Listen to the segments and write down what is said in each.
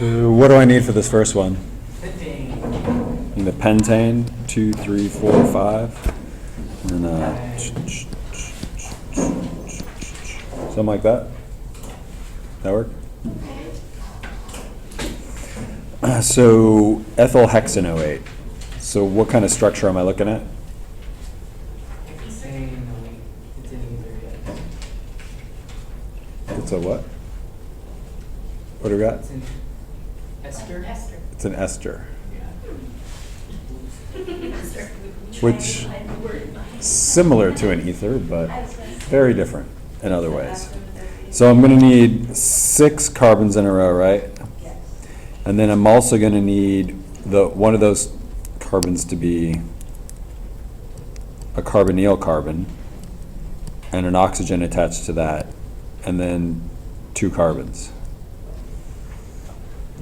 So what do I need for this first one? Pentane. Need a pentane, 2, 3, 4, 5, and then something like that. That work? So ethyl hexanoate. So what kind of structure am I looking at? Hexane, no, it's in ether yet. It's a what? What do we got? It's in ester. It's an ester, Yeah. which similar to an ether, but very different in other ways. So I'm going to need 6 carbons in a row, right? And then I'm also going to need one of those carbons to be a carbonyl carbon and an oxygen attached to that, and then 2 carbons.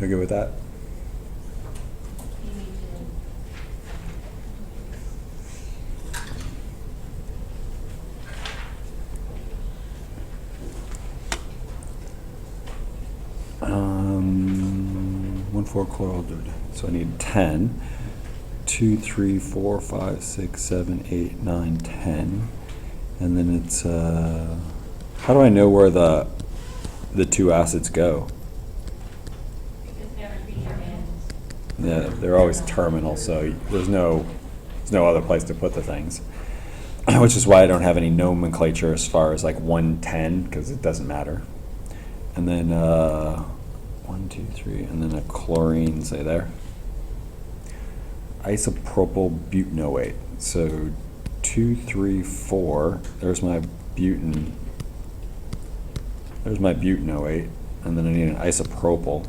You good with that? One 4-chloral, so I need 10. 2, 3, 4, 5, 6, 7, 8, 9, 10. And then it's, how do I know where the 2 acids go? Yeah, they're always terminal, so there's no other place to put the things. Which is why I don't have any nomenclature as far as like 110, because it doesn't matter. And then 1, 2, 3, and then a chlorine, say there. Isopropyl butanoate. So 2, 3, 4. There's my butane. There's my butanoate, and then I need an isopropyl,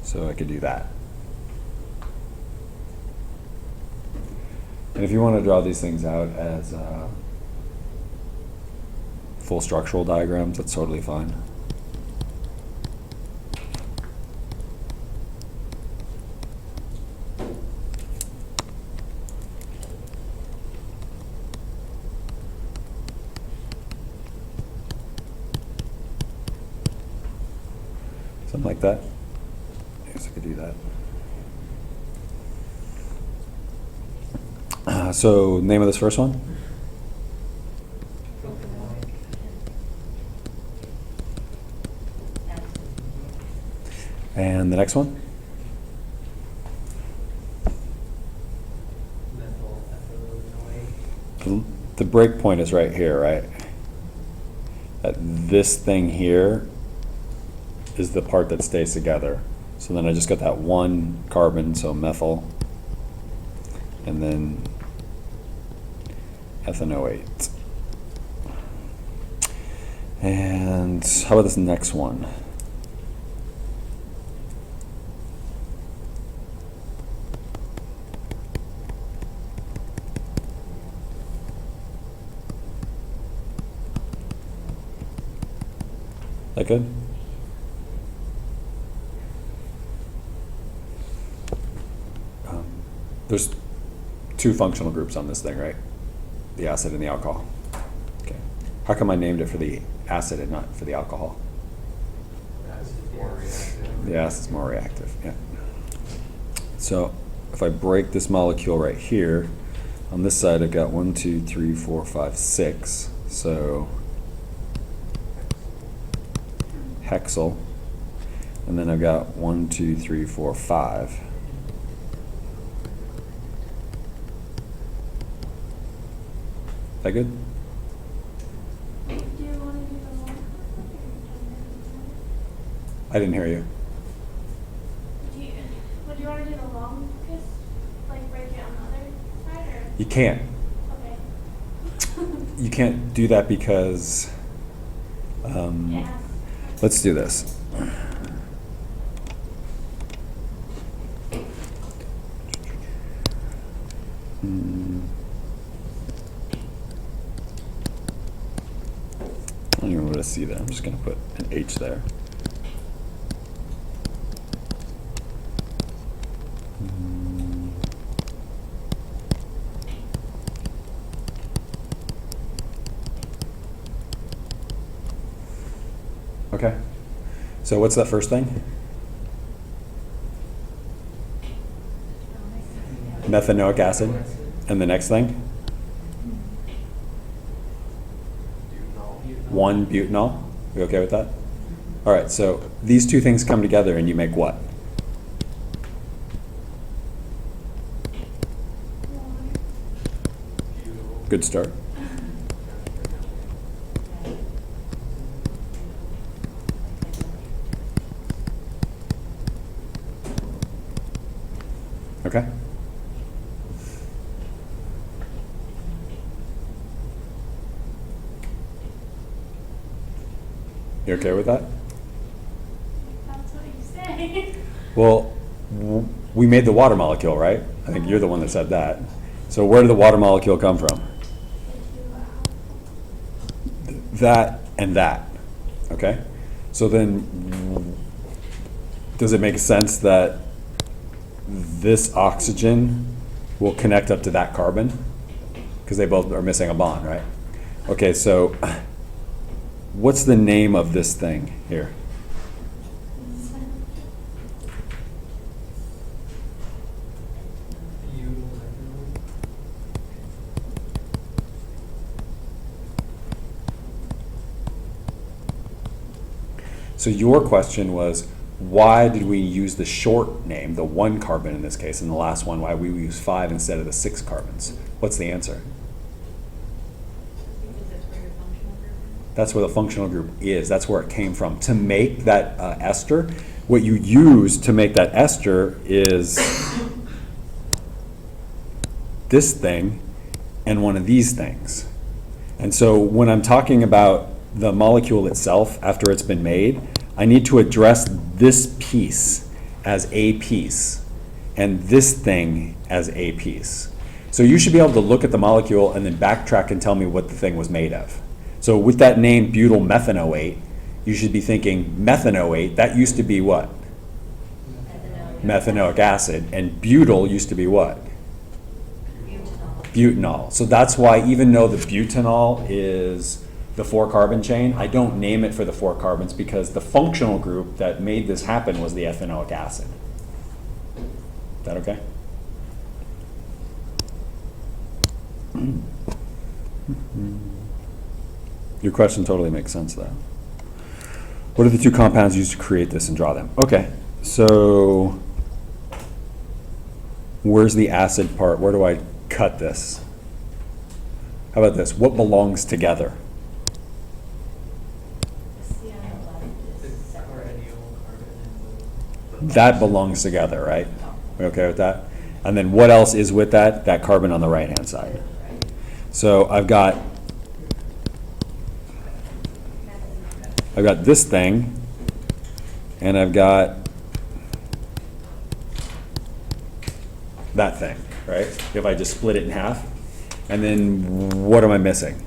so I could do that. And if you want to draw these things out as full structural diagrams, that's totally fine. Something like that. I guess I could do that. So, name of this first one? Propanoic. And the next one? Methyl ethanoate. The break point is right here, right? This thing here is the part that stays together. So then I just got that 1 carbon, so methyl, and then ethanoate. And how about this next one? That good? There's 2 functional groups on this thing, right? The acid and the alcohol. Okay. How come I named it for the acid and not for the alcohol? More reactive. The acid's more reactive, yeah. So if I break this molecule right here, on this side I've got 1, 2, 3, 4, 5, 6. So hexyl. And then I've got 1, 2, 3, 4, 5. That good? Do you want to do the long? I didn't hear you. Would you want to do the long kiss? Like break it on the other side or? You can't. Okay. You can't do that because, Yeah. let's do this. I don't even want to see that. I'm just going to put an H there. Okay. So what's that first thing? Methanoic acid. And the next thing? Butanol. 1-butanol. You okay with that? All right, so these two things come together and you make what? Good start. Okay. You okay with that? That's what you say. Well, we made the water molecule, right? I think you're the one that said that. So where did the water molecule come from? That and that, okay? So then, does it make sense that this oxygen will connect up to that carbon? Because they both are missing a bond, right? Okay, so what's the name of this thing here? So your question was, why did we use the short name, the 1 carbon in this case, and the last one, why we use 5 instead of the 6 carbons? What's the answer? Because that's where your functional group is. That's where the functional group is. That's where it came from. To make that ester, what you use to make that ester is this thing and one of these things. And so when I'm talking about the molecule itself after it's been made, I need to address this piece as a piece and this thing as a piece. So you should be able to look at the molecule and then backtrack and tell me what the thing was made of. So with that name butyl methanoate, you should be thinking methanoate, that used to be what? Methanoic acid. And butyl used to be what? Butanol. So that's why even though the butanol is the 4-carbon chain, I don't name it for the 4 carbons because the functional group that made this happen was the ethanoic acid. Is that okay? Your question totally makes sense though. What are the 2 compounds used to create this and draw them? Okay, so where's the acid part? Where do I cut this? How about this? What belongs together? The carbonyl carbon and That belongs together, right? We okay with that? And then what else is with that? That carbon on the right-hand side. So I've got this thing, and I've got that thing, right? If I just split it in half. And then what am I missing?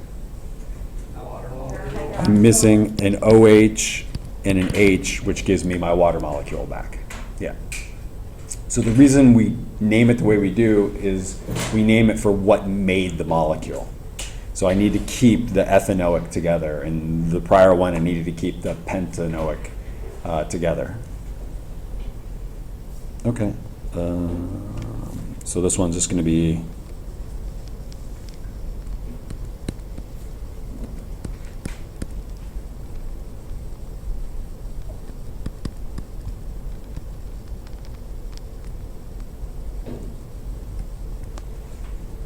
I'm missing an OH and an H, which gives me my water molecule back. Yeah. So the reason we name it the way we do is we name it for what made the molecule. So I need to keep the ethanoic together, and the prior one I needed to keep the pentanoic together. Okay. So this one's just going to be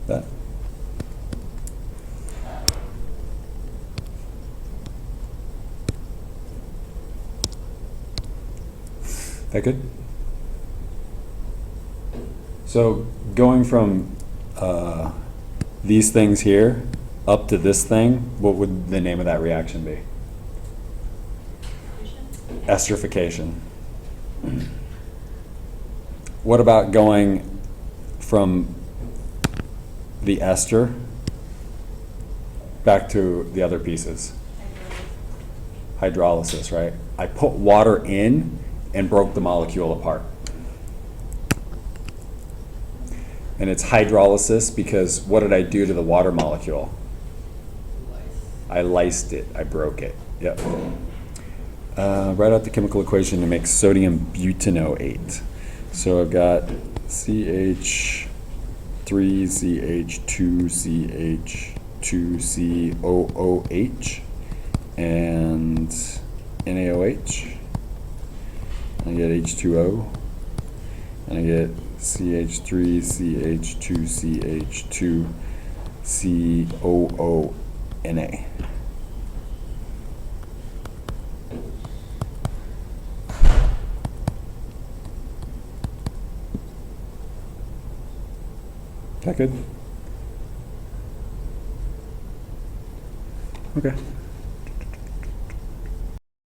that. That good? So going from these things here up to this thing, what would the name of that reaction be? Esterification. What about going from the ester back to the other pieces? Hydrolysis, right? I put water in and broke the molecule apart. And it's hydrolysis because what did I do to the water molecule? I lysed it, I broke it. Yep. Write out the chemical equation to make sodium butanoate. So I've got CH CH3CH2CH2COOH, and NaOH. I get H2O, and I get CH3CH2CH2COONA. That good? Okay.